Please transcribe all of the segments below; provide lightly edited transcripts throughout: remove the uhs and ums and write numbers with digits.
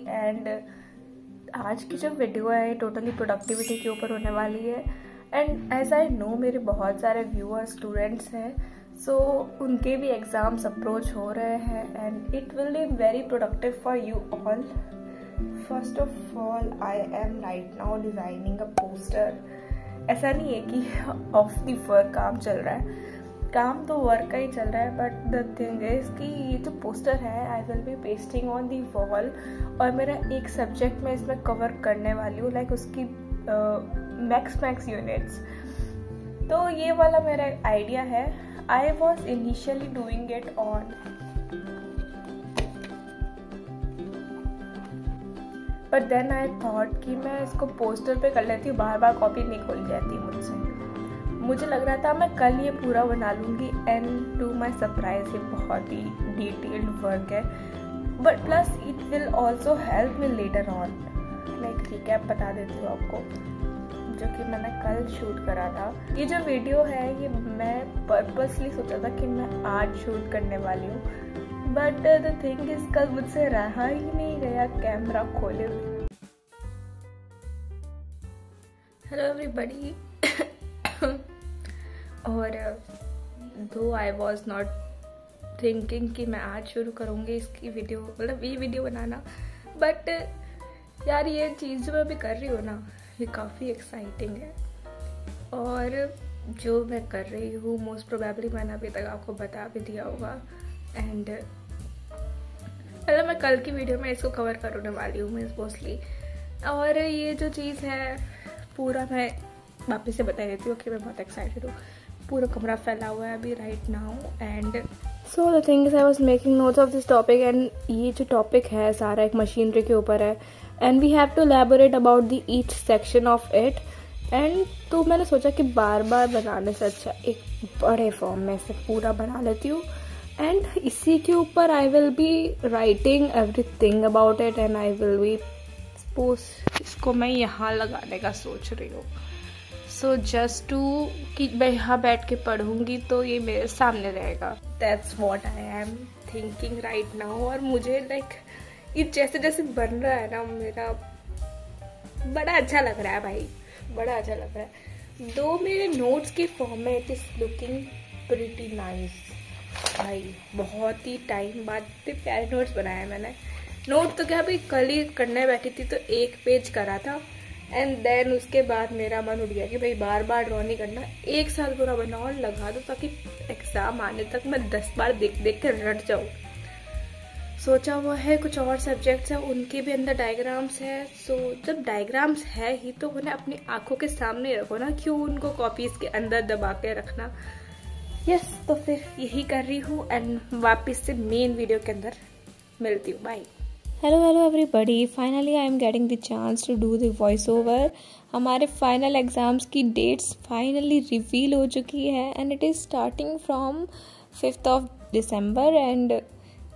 And आज की जो वीडियो है टोटली प्रोडक्टिविटी के ऊपर होने वाली है। एंड एज आई नो मेरे बहुत सारे व्यूअर्स स्टूडेंट्स हैं, सो उनके भी एग्ज़ाम्स अप्रोच हो रहे हैं and it will be very productive for you all. First of all I am right now designing a poster. ऐसा नहीं है कि ऑफ द वर्क काम चल रहा है, काम तो वर्क का ही चल रहा है, बट द थिंग इज कि ये जो पोस्टर है आई will B pasting on the wall और मेरा एक सब्जेक्ट मैं इसमें कवर करने वाली हूँ, लाइक उसकी मैक्स यूनिट्स। तो ये वाला मेरा आइडिया है। I was initially doing it on, but then I thought कि मैं इसको पोस्टर पे कर लेती हूँ, बार बार कॉपी नहीं खोली जाती मुझसे। मुझे लग रहा था मैं कल ये पूरा बना लूँगी एंड टू माई सरप्राइज ये बहुत ही डिटेल्ड वर्क है, but plus it will also help me later on. Like recap बता देती हूँ आपको, जो कि मैंने कल शूट करा था। ये जो वीडियो है ये मैं पर्पसली सोचा था कि मैं आज शूट करने वाली हूँ, बट द थिंग इज कल मुझसे रहा ही नहीं गया कैमरा खोले हुए। Hello everybody. और दो आई वॉज नॉट थिंकिंग कि मैं आज शुरू करूँगी इसकी वीडियो, मतलब ये वीडियो बनाना, बट यार ये चीज़ जो मैं अभी कर रही हूँ ना ये काफ़ी एक्साइटिंग है। और जो मैं कर रही हूँ मोस्ट प्रोबेबली मैंने अभी तक आपको बता भी दिया होगा। एंड मतलब मैं कल की वीडियो में इसको कवर करने वाली हूँ मोस्टली। और ये जो चीज़ है पूरा मैं वापस से बता देती हूँ कि मैं बहुत एक्साइटेड हूँ। पूरा कमरा फैला हुआ है अभी right now. And so the thing is I was making notes of this topic, and ये जो टॉपिक है सारा एक मशीनरी के ऊपर है and we have to elaborate about the each section of it. And तो मैंने सोचा कि बार बार बनाने से अच्छा एक बड़े फॉर्म में से पूरा बना लेती हूँ एंड इसी के ऊपर आई will be writing everything about it and I will B suppose इसको मैं यहाँ लगाने का सोच रही हूँ। सो जस्ट टू कि मैं यहाँ बैठ के पढ़ूंगी तो ये मेरे सामने रहेगा। That's what I am thinking right now. और मुझे लाइक ये जैसे जैसे बन रहा है ना मेरा बड़ा अच्छा लग रहा है भाई, बड़ा अच्छा लग रहा है। दो मेरे नोट्स के फॉर्म में it is looking pretty nice भाई। बहुत ही टाइम बाद इतने प्यारे नोट्स बनाए मैंने। नोट तो क्या भाई कल ही करने बैठी थी तो एक पेज करा था एंड देन उसके बाद मेरा मन उठ गया कि भाई बार बार ड्रॉ नहीं करना, एक साल पूरा बनाओ और लगा दो ताकि एग्जाम आने तक मैं 10 बार देख देख कर रट जाऊँ। सोचा हुआ है कुछ और सब्जेक्ट्स हैं उनके भी अंदर डायग्राम्स है। सो जब डायग्राम्स है ही तो उन्हें अपनी आंखों के सामने रखो ना, क्यों उनको कॉपीज के अंदर दबा के रखना। यस तो फिर यही कर रही हूँ एंड वापस से मेन वीडियो के अंदर मिलती हूँ। Bye. Hello everybody, finally I am getting the chance to do the voice over. हमारे फाइनल एग्ज़ाम्स की डेट्स फाइनली रिवील हो चुकी है and it is starting from 5th of December and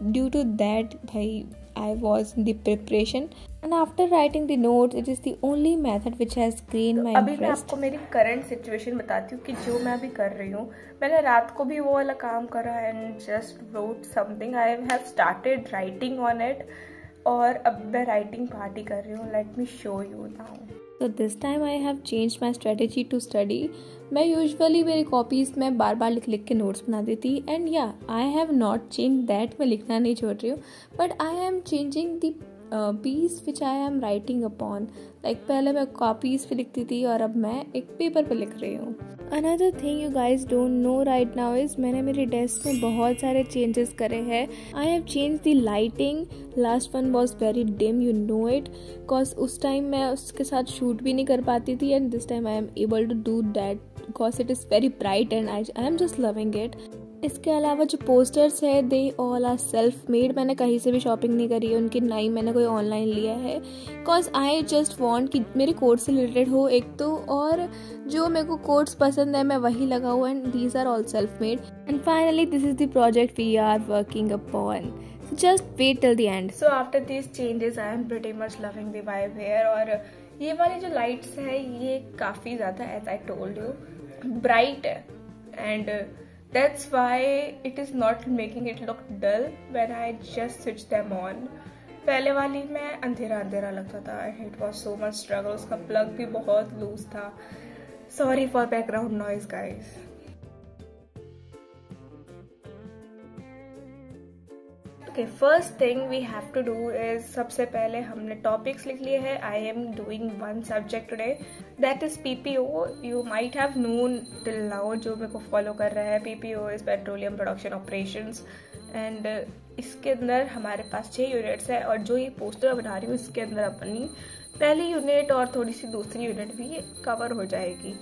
due to that भाई I was in the preparation and after writing the notes it is the only method which has gained my interest। अभी मैं आपको मेरी current situation बताती हूँ कि जो मैं अभी कर रही हूँ। मैंने रात को भी वो वाला काम करा and just wrote something। I have started writing on it और अब मैं राइटिंग पार्टी कर रही हूँ। Let me show you now. तो this time I have change my strategy to study. मैं यूजुअली मेरी कॉपीज़ में बार बार लिख लिख के नोट्स बना देती एंड या I have not change that. मैं लिखना नहीं छोड़ रही हूँ but I am changing the piece which I am writing upon. Like पहले मैं कॉपीज़ पे लिखती थी और अब मैं एक पेपर पे लिख रही हूँ। Another thing you guys don't know right now is मैंने मेरी डेस्क में बहुत सारे चेंजेस करे हैं। I have change the lighting. Last one was very dim, you know it, because उस टाइम मैं उसके साथ शूट भी नहीं कर पाती थी and this time I am able to do that because it is very bright and I am just loving it. इसके अलावा जो पोस्टर्स है they all are self made. मैंने कहीं से भी शॉपिंग नहीं करी है उनकी, ना ही मैंने कोई ऑनलाइन लिया है बिकॉज आई जस्ट वॉन्ट कि मेरे कोर्स से रिलेटेड हो एक तो, और जो मेरे को कोर्स पसंद है मैं वही लगाऊँ and these are all self made. And finally this is the project we are working upon. Just wait till the end. So after these changes I am pretty much loving the vibe here। और ये वाली जो lights है ये काफ़ी ज़्यादा as I told you bright है and that's why it is not making it look dull when I just switch them on। पहले वाली में अंधेरा अंधेरा लगता था and it was so much struggle. उसका प्लग भी बहुत लूज था। Sorry for background noise guys. Okay, first thing we have to do is, सबसे पहले हमने टॉपिक्स लिख लिए हैं। I am doing one subject today, that is PPO. You might have known till now, जो मेरे को फॉलो कर रहा है। PPO is petroleum production operations and इसके अंदर हमारे पास 6 यूनिट्स है और जो ये पोस्टर बना रही हूँ इसके अंदर अपनी पहली यूनिट और थोड़ी सी दूसरी यूनिट भी कवर हो जाएगी।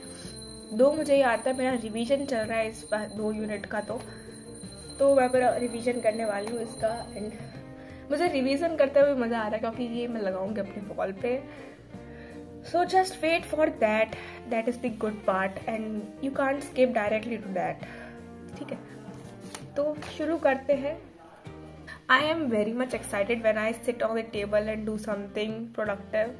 2 मुझे ये आता है, मेरा रिवीजन चल रहा है इस बार 2 यूनिट का, तो मैं मेरा रिवीजन करने वाली हूँ इसका। एंड मुझे रिवीजन करते हुए मज़ा आ रहा है क्योंकि ये मैं लगाऊंगी अपने वॉल पे। So just wait for that, that is the good part and you can't skip directly to that. ठीक है, तो शुरू करते हैं। I am very much excited when I sit on the table and do something productive.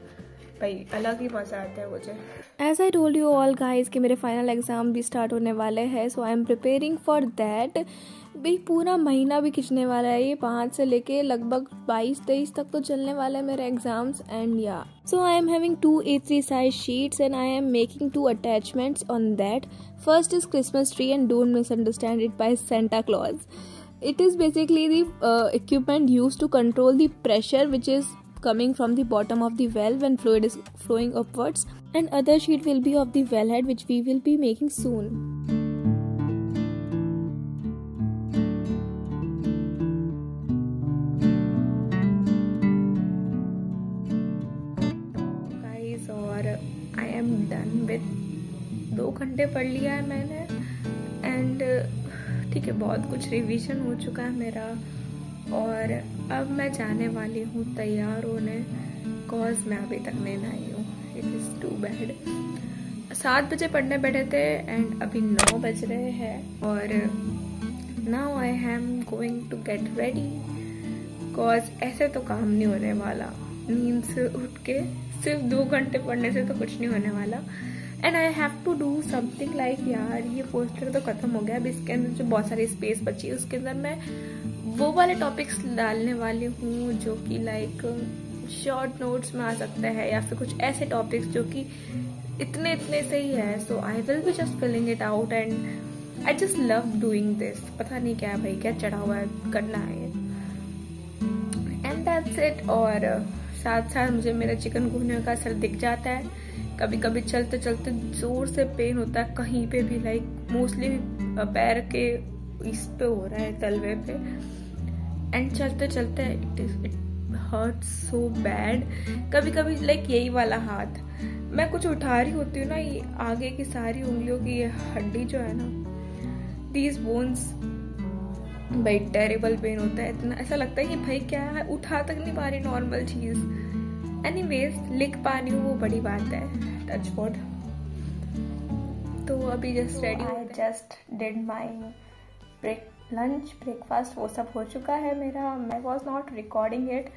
भाई अलग ही मज़ा आता है मुझे। As I told you all guys कि मेरे फाइनल एग्जाम भी स्टार्ट होने वाले हैं, so I am preparing for that. भाई पूरा महीना भी खिंचने वाला है ये, 5 से लेके लगभग 22-23 तक तो चलने वाले हैं मेरे exams. And yeah so I am having 2 A3 size sheets and I am making 2 attachments on that. First is Christmas tree and don't misunderstand it by Santa Claus. It is basically the equipment used to control the pressure which is coming from the bottom of the well when fluid is flowing upwards, and other sheet will be of the wellhead which we will be making soon. Guys, और I am done with 2 घंटे पढ़ लिया है मैंने and ठीक है, बहुत कुछ रिवीजन हो चुका है मेरा और अब मैं जाने वाली हूँ तैयार होने, कॉज मैं अभी तक नहीं नहाई हूँ। It is to bad. 7 बजे पढ़ने बैठे थे एंड अभी 9 बज रहे हैं और now I am going to get ready, cause ऐसे तो काम नहीं होने वाला। नींद से उठ के सिर्फ 2 घंटे पढ़ने से तो कुछ नहीं होने वाला। And I have to do something like, यार ये पोस्टर तो खत्म हो गया, अभी इसके अंदर जो बहुत सारी स्पेस बची है उसके अंदर मैं वो वाले टॉपिक्स डालने वाली हूँ जो कि लाइक शॉर्ट नोट्स में आ सकते हैं या फिर कुछ ऐसे टॉपिक्स जो कि इतने से ही है। So I will be just filling it out and I just love doing this. पता नहीं क्या भाई, क्या चढ़ा हुआ है, करना है एंड दैट्स इट। और साथ साथ मुझे मेरा चिकनगुनिया का असर दिख जाता है। कभी कभी चलते चलते जोर से पेन होता है कहीं पे भी, लाइक मोस्टली पैर के इस पे हो रहा है, तलवे पे, एंड चलते चलते इट हर्ट सो बैड। कभी कभी लाइक यही वाला हाथ मैं कुछ उठा रही होती हूँ ना, ये आगे की सारी उंगलियों की ये हड्डी जो है ना, दीज बोन्स, भाई टेरेबल पेन होता है इतना, ऐसा लगता है कि भाई क्या है, उठा तक नहीं पा रही नॉर्मल चीज। एनीवेज लिख पा रही हूँ वो बड़ी बात है, टच वुड। तो अभी just ready, I just did my lunch breakfast, वो सब हो चुका है मेरा। मैं वॉज नॉट रिकॉर्डिंग इट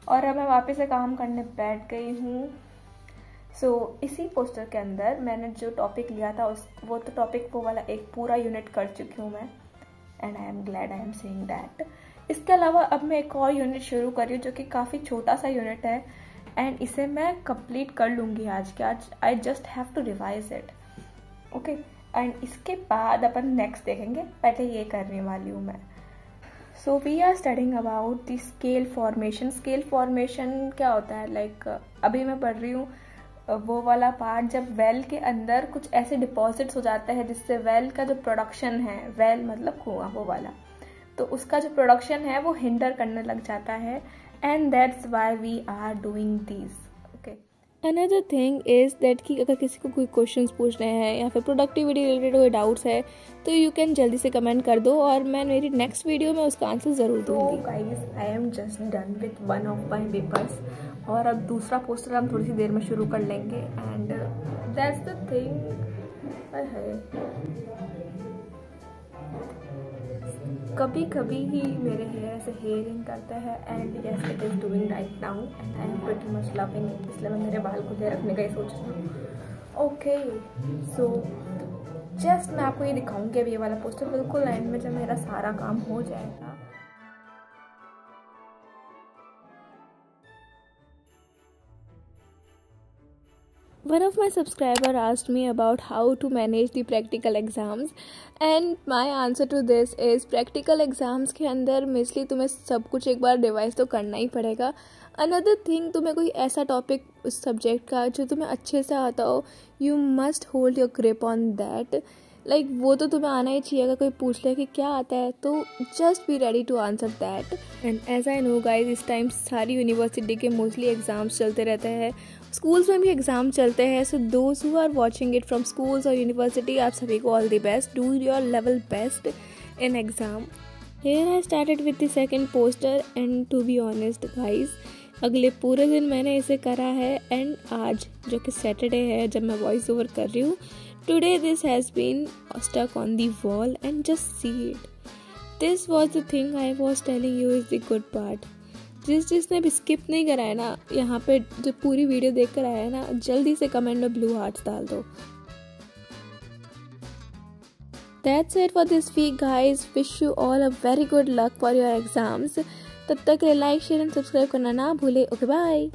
और अब मैं वापस से काम करने बैठ गई हूँ। सो इसी पोस्टर के अंदर मैंने जो टॉपिक लिया था वो तो टॉपिक वो वाला एक पूरा यूनिट कर चुकी हूँ मैं, and I am glad I am saying that. इसके अलावा अब मैं एक और यूनिट शुरू कर रही हूँ जो कि काफ़ी छोटा सा यूनिट है एंड इसे मैं कंप्लीट कर लूँगी आज के आज। I just have to revise it, okay. And इसके बाद अपन नेक्स्ट देखेंगे, पहले ये करने वाली हूँ मैं। So we are studying about the scale formation. Scale formation क्या होता है, लाइक अभी मैं पढ़ रही हूँ वो वाला पार्ट जब वेल के अंदर कुछ ऐसे डिपॉजिट्स हो जाते हैं जिससे वेल का जो प्रोडक्शन है, वेल मतलब कुआं वो वाला, तो उसका जो प्रोडक्शन है वो हिंडर करने लग जाता है and that's why we are doing this, okay. Another thing is that कि अगर किसी को कोई क्वेश्चंस पूछने हैं या फिर प्रोडक्टिविटी रिलेटेड कोई डाउट्स है तो यू कैन जल्दी से कमेंट कर दो और मैं मेरी नेक्स्ट वीडियो में उसका आंसर ज़रूर दूंगी। Guys, I am just done with one of my papers और अब दूसरा पोस्टर हम थोड़ी सी देर में शुरू कर लेंगे एंड दैट्स द थिंग। कभी कभी ही मेरे हेयर ऐसे हेयरिंग करता है and yes it is doing right now and I am pretty much loving it, इसलिए मैं मेरे बाल को दे रखने का ही सोच रही हूँ, ओके। सो जस्ट मैं आपको ये दिखाऊंगी अभी ये वाला पोस्टर बिल्कुल एंड में जब मेरा सारा काम हो जाएगा। One of my subscriber asked me about how to manage the practical exams and my answer to this is practical exams के अंदर मिसली तुम्हें सब कुछ एक बार रिवाइज तो करना ही पड़ेगा. अनदर थिंग, तुम्हें कोई ऐसा टॉपिक उस सब्जेक्ट का जो तुम्हें अच्छे से आता हो, you must hold your grip on that. Like वो तो तुम्हें आना ही चाहिए. अगर कोई पूछ ले कि क्या आता है तो just be ready to answer that. And as I know guys, इस टाइम सारी यूनिवर्सिटी के मोस्टली एग्ज़ाम्स चलते रहते हैं, स्कूल्स में भी एग्ज़ाम चलते हैं. So those who are watching it from schools और यूनिवर्सिटी, आप सभी को all the best. Do your level best in exam. Here I started with the second poster and to be honest guys, अगले पूरे दिन मैंने इसे करा है. एंड आज जो कि सैटरडे है जब मैं वॉइस ओवर कर रही हूँ, today this has been stuck on the wall and just see it. This was the thing I was telling you is the good part. जिसने भी स्किप नहीं करा है ना, यहाँ पे जो पूरी वीडियो देख कर आया है ना, जल्दी से कमेंट में ब्लू हार्ट्स डाल दो. That's it for this week guys. Wish you all a very good luck for your exams. तब तक लाइक शेयर एंड सब्सक्राइब करना ना भूले. Okay bye.